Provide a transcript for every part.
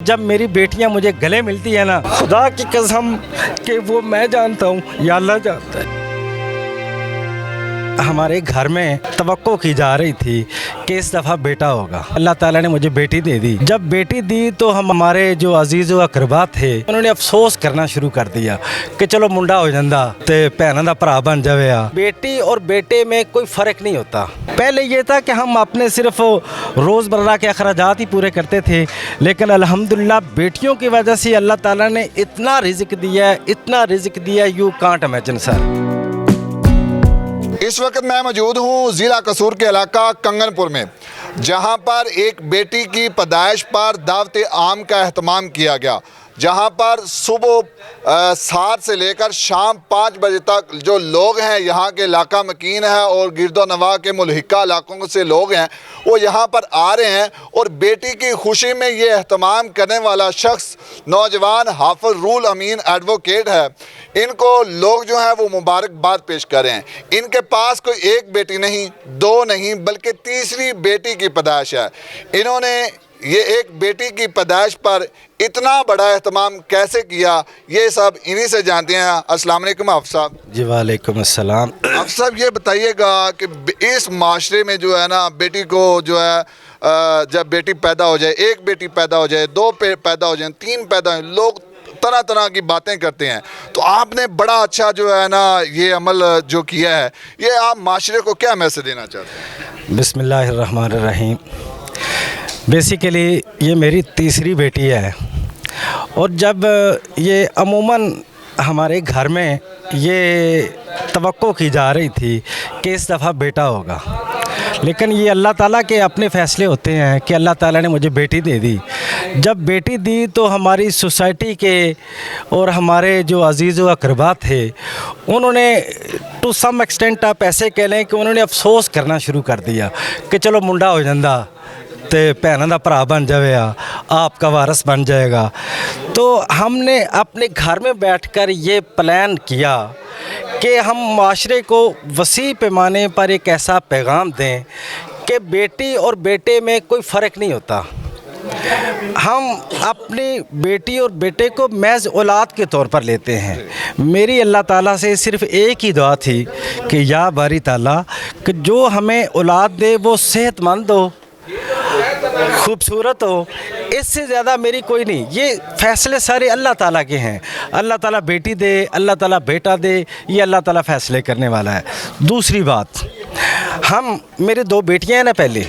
जब मेरी बेटियां मुझे गले मिलती है ना, खुदा की कसम कि वो मैं जानता हूँ या अल्लाह जानता है। हमारे घर में तवक्को की जा रही थी कि इस दफ़ा बेटा होगा। अल्लाह ताला ने मुझे बेटी दे दी। जब बेटी दी तो हमारे जो अजीज़ व अकरबा थे उन्होंने अफसोस करना शुरू कर दिया कि चलो मुंडा हो जाता तो भैनों का भरा बन जाए। बेटी और बेटे में कोई फ़र्क नहीं होता। पहले ये था कि हम अपने सिर्फ रोज़मर्रा के अखराजात ही पूरे करते थे, लेकिन अल्हम्दुलिल्लाह बेटियों की वजह से अल्लाह ताला ने इतना रिज़्क दिया, इतना रिज़्क दिया, यू कांट इमेजिन सर। इस वक्त मैं मौजूद हूँ ज़िला कसूर के इलाका कंगनपुर में, जहाँ पर एक बेटी की पैदाइश पर दावत आम का अहतमाम किया गया, जहाँ पर सुबह 7 से लेकर शाम 5 बजे तक जो लोग हैं यहाँ के इलाका मकीन है और गिरदो नवा के मुल्हिका इलाकों से लोग हैं वो यहाँ पर आ रहे हैं और बेटी की खुशी में ये अहतमाम करने वाला शख्स नौजवान हाफिज रूल अमीन एडवोकेट है। इनको लोग जो हैं वो मुबारकबाद पेश कर रहे हैं। इनके पास कोई एक बेटी नहीं, 2 नहीं, बल्कि तीसरी बेटी की पैदाइश है। इन्होंने ये एक बेटी की पैदाइश पर इतना बड़ा एहतमाम कैसे किया, ये सब इन्हीं से जानते हैं। अस्सलाम वालेकुम हाफ़िज़ साहब। जी वालेकुम अस्सलाम। हाफ़िज़ साहब ये बताइएगा कि इस माशरे में जो है ना बेटी को जो है जब बेटी पैदा हो जाए, एक बेटी पैदा हो जाए, 2 पैदा हो जाए, 3 पैदा हो जाए, लोग तरह तरह की बातें करते हैं। तो आपने बड़ा अच्छा जो है ना ये अमल जो किया है, ये आप माशरे को क्या मैसेज देना चाहते हैं? बिस्मिल्लाहिर्रहमानिर्रहीम। बेसिकली ये मेरी तीसरी बेटी है और जब ये अमूमन हमारे घर में ये तवक्को की जा रही थी कि इस दफ़ा बेटा होगा, लेकिन ये अल्लाह ताला के अपने फ़ैसले होते हैं कि अल्लाह ताला ने मुझे बेटी दे दी। जब बेटी दी तो हमारी सोसाइटी के और हमारे जो अजीज़ व अकरबा थे उन्होंने टू सम एक्सटेंट आप ऐसे कह लें कि उन्होंने अफसोस करना शुरू कर दिया कि चलो मुंडा हो जाता तो भैनों का भरा बन जाए, आपका वारस बन जाएगा। तो हमने अपने घर में बैठकर ये प्लान किया कि हम माशरे को वसी पैमाने पर एक ऐसा पैगाम दें कि बेटी और बेटे में कोई फ़र्क नहीं होता। हम अपनी बेटी और बेटे को महज औलाद के तौर पर लेते हैं। मेरी अल्लाह ताला से सिर्फ़ एक ही दुआ थी कि या बारी ताला कि जो हमें औलाद दे वो सेहतमंद हो, खूबसूरत हो, इससे ज़्यादा मेरी कोई नहीं। ये फ़ैसले सारे अल्लाह ताला के हैं। अल्लाह ताला बेटी दे, अल्लाह ताला बेटा दे, ये अल्लाह ताला फ़ैसले करने वाला है। दूसरी बात, हम मेरी 2 बेटियां हैं ना, पहले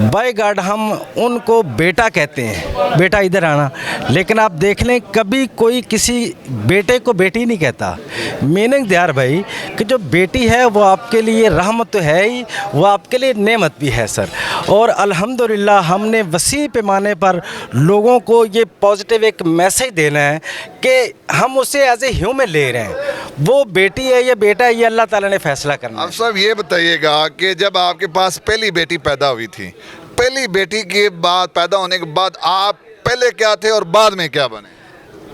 बाय गॉड हम उनको बेटा कहते हैं, बेटा इधर आना, लेकिन आप देख लें कभी कोई किसी बेटे को बेटी नहीं कहता। मीनिंग दियार भाई कि जो बेटी है वो आपके लिए रहमत तो है ही, वो आपके लिए नेमत भी है सर। और अल्हम्दुलिल्लाह हमने वसी पैमाने पर लोगों को ये पॉजिटिव एक मैसेज देना है कि हम उसे एज ए ह्यूमन ले रहे हैं। वो बेटी है या बेटा है, ये अल्लाह ताला ने फ़ैसला करना है। अब साहब ये बताइएगा कि जब आपके पास पहली बेटी पैदा हुई थी, पहली बेटी के बाद पैदा होने के बाद आप पहले क्या थे और बाद में क्या बने?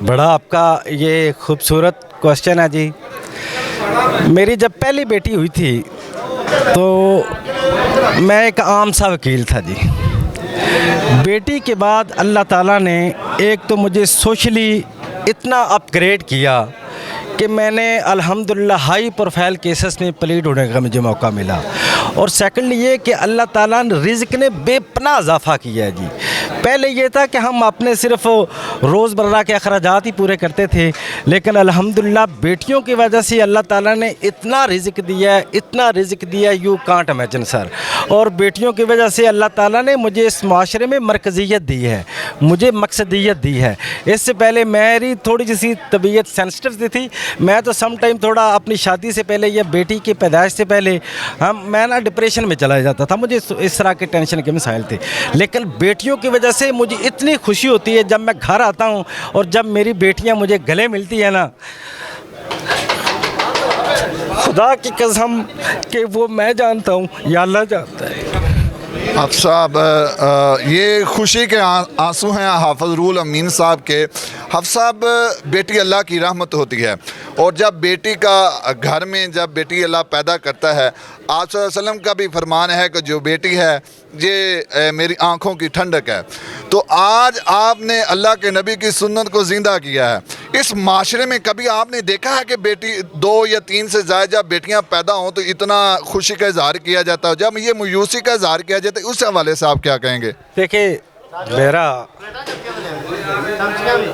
बड़ा आपका ये खूबसूरत क्वेश्चन है जी। मेरी जब पहली बेटी हुई थी तो मैं एक आम सा वकील था जी। बेटी के बाद अल्लाह ताला ने एक तो मुझे सोशली इतना अपग्रेड किया कि मैंने अल्हम्दुलिल्लाह हाई प्रोफाइल केसेस में प्लीड होने का मुझे मौका मिला। और सेकंडली ये कि अल्लाह ताला ने रिज़्क ने बेपनाह इजाफ़ा किया है जी। पहले ये था कि हम अपने सिर्फ रोज़मर्रा के अखराजात ही पूरे करते थे, लेकिन अल्हम्दुलिल्लाह बेटियों की वजह से अल्लाह ताला ने इतना रिज़्क दिया है, इतना रिज़्क दिया है, यू कांट इमेजिन सर। और बेटियों की वजह से अल्लाह ताला ने मुझे इस माशरे में मरकज़ियत दी है, मुझे मकसदियत दी है। इससे पहले मेरी थोड़ी सी तबीयत सेंसिटिव थी। मैं तो सम टाइम थोड़ा अपनी शादी से पहले या बेटी की पैदाइश से पहले मैं ना डिप्रेशन में चला जाता था, मुझे इस तरह के टेंशन के मसाइल थे। लेकिन बेटियों की वजह से मुझे इतनी खुशी होती है जब मैं घर आता हूँ और जब मेरी बेटियाँ मुझे गले मिलती है ना, खुदा की कसम कि वो मैं जानता हूँ या अल्लाह जानता है। आप साहब ये खुशी के आंसू हैं हाफिज रूल अमीन साहब के। हाफिज साहब, बेटी अल्लाह की रहमत होती है, और जब बेटी का घर में जब बेटी अल्लाह पैदा करता है, आप सल्लल्लाहु अलैहि वसल्लम का भी फरमान है कि जो बेटी है ये मेरी आंखों की ठंडक है। तो आज आपने अल्लाह के नबी की सुन्नत को ज़िंदा किया है। इस माशरे में कभी आपने देखा है कि बेटी 2 या 3 से ज़्यादा जब बेटियां पैदा हों तो इतना खुशी का इजहार किया जाता है, जब ये मायूसी का इजहार किया जाता है, उस हवाले से आप क्या कहेंगे? देखिए, मेरा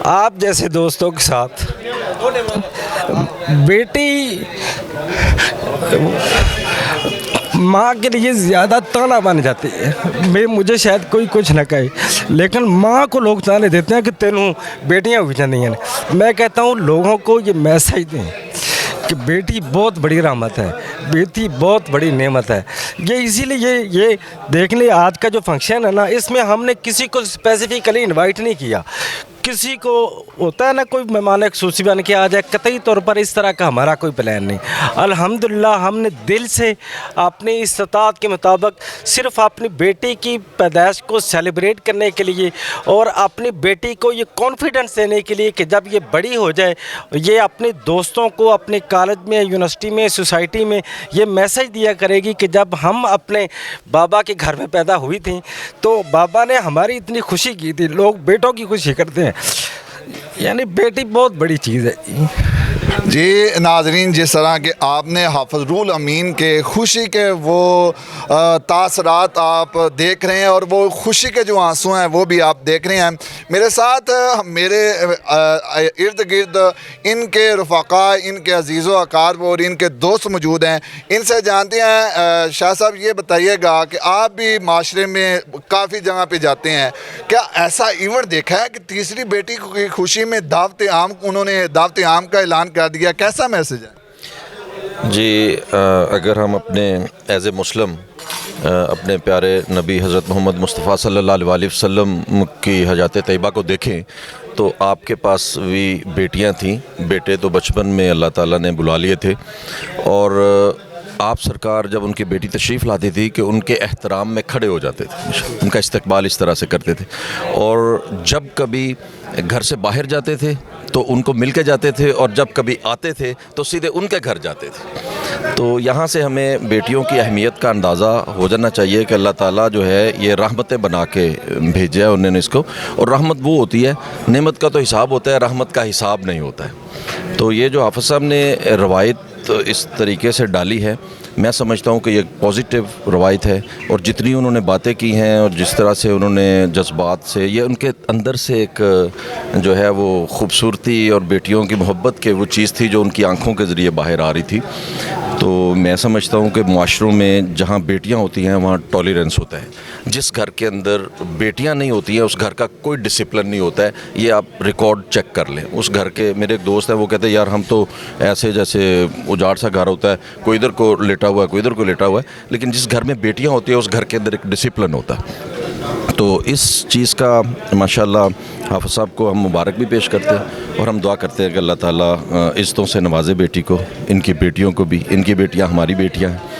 आप जैसे दोस्तों के साथ बेटी माँ के लिए ज़्यादा ताना बन जाती है। मुझे शायद कोई कुछ ना कहे, लेकिन माँ को लोग ताने देते हैं कि तेनू बेटियाँ हुई नहीं हैं। मैं कहता हूँ लोगों को ये मैसेज दें कि बेटी बहुत बड़ी रहमत है, बेटी बहुत बड़ी नेमत है। ये इसीलिए ये देखने आज का जो फंक्शन है ना, इसमें हमने किसी को स्पेसिफिकली इनवाइट नहीं किया। किसी को होता है ना कोई मेहमान खुसूसी बन के आ जाए, कतई तौर पर इस तरह का हमारा कोई प्लान नहीं। अल्हम्दुलिल्लाह हमने दिल से अपनी इस्तात के मुताबिक सिर्फ़ अपनी बेटी की पैदाइश को सेलिब्रेट करने के लिए और अपनी बेटी को ये कॉन्फिडेंस देने के लिए कि जब ये बड़ी हो जाए ये अपने दोस्तों को अपने कॉलेज में, यूनिवर्सिटी में, सोसाइटी में ये मैसेज दिया करेगी कि जब हम अपने बाबा के घर में पैदा हुई थी तो बाबा ने हमारी इतनी खुशी की थी। लोग बेटों की खुशी करते हैं, यानी बेटी बहुत बड़ी चीज़ है। जी नाजरीन, जिस तरह के आपने हाफिज रूल अमीन के खुशी के वो तासरात आप देख रहे हैं और वो खुशी के जो आंसू हैं वो भी आप देख रहे हैं। मेरे साथ मेरे इर्द गिर्द इनके रफ़ाक़ा, इनके अजीज़ व अकारब और इनके दोस्त मौजूद हैं। इनसे जानते हैं। शाह साहब, ये बताइएगा कि आप भी माशरे में काफ़ी जगह पे जाते हैं, क्या ऐसा इवेंट देखा है कि तीसरी बेटी की खुशी में उन्होंने दावत आम का ऐलान कर दिया? कैसा मैसेज है? जी, अगर हम अपने एज़ ए मुस्लिम अपने प्यारे नबी हज़रत मोहम्मद मुस्तफ़ा सल्लल्लाहु अलैहि वसल्लम की हयात तैयबा को देखें तो आपके पास भी बेटियां थीं। बेटे तो बचपन में अल्लाह ताला ने बुला लिए थे, और आप सरकार जब उनकी बेटी तशरीफ़ लाती थी कि उनके एहतराम में खड़े हो जाते थे, उनका इस्तकबाल इस तरह से करते थे। और जब कभी घर से बाहर जाते थे तो उनको मिल के जाते थे, और जब कभी आते थे तो सीधे उनके घर जाते थे। तो यहाँ से हमें बेटियों की अहमियत का अंदाज़ा हो जाना चाहिए कि अल्लाह ताला जो है ये रहमतें बना के भेजा है उन्होंने इसको। और रहमत वो होती है, नेमत का तो हिसाब होता है, रहमत का हिसाब नहीं होता है। तो ये जो हाफ़िज़ साहब ने रवायत इस तरीके से डाली है, मैं समझता हूँ कि ये पॉजिटिव रवायत है। और जितनी उन्होंने बातें की हैं और जिस तरह से उन्होंने जज्बात से, ये उनके अंदर से एक जो है वो ख़ूबसूरती और बेटियों की मोहब्बत के वो चीज़ थी जो उनकी आँखों के ज़रिए बाहर आ रही थी। तो मैं समझता हूँ कि माशरों में जहाँ बेटियाँ होती हैं वहाँ टॉलरेंस होता है। जिस घर के अंदर बेटियाँ नहीं होती हैं उस घर का कोई डिसिप्लिन नहीं होता है। ये आप रिकॉर्ड चेक कर लें। उस घर के, मेरे एक दोस्त हैं, वो कहते हैं यार हम तो ऐसे जैसे उजाड़ सा घर होता है, कोई इधर को लेटा हुआ है, कोई इधर को लेटा हुआ है, लेकिन जिस घर में बेटियाँ होती हैं उस घर के अंदर एक डिसिप्लिन होता है। तो इस चीज़ का माशाल्लाह हाफ़िज़ साहब को हम मुबारक भी पेश करते हैं, और हम दुआ करते हैं कि अल्लाह ताला इज़्ज़तों से नवाज़े बेटी को, इनकी बेटियों को भी। इनकी बेटियां हमारी बेटियां हैं।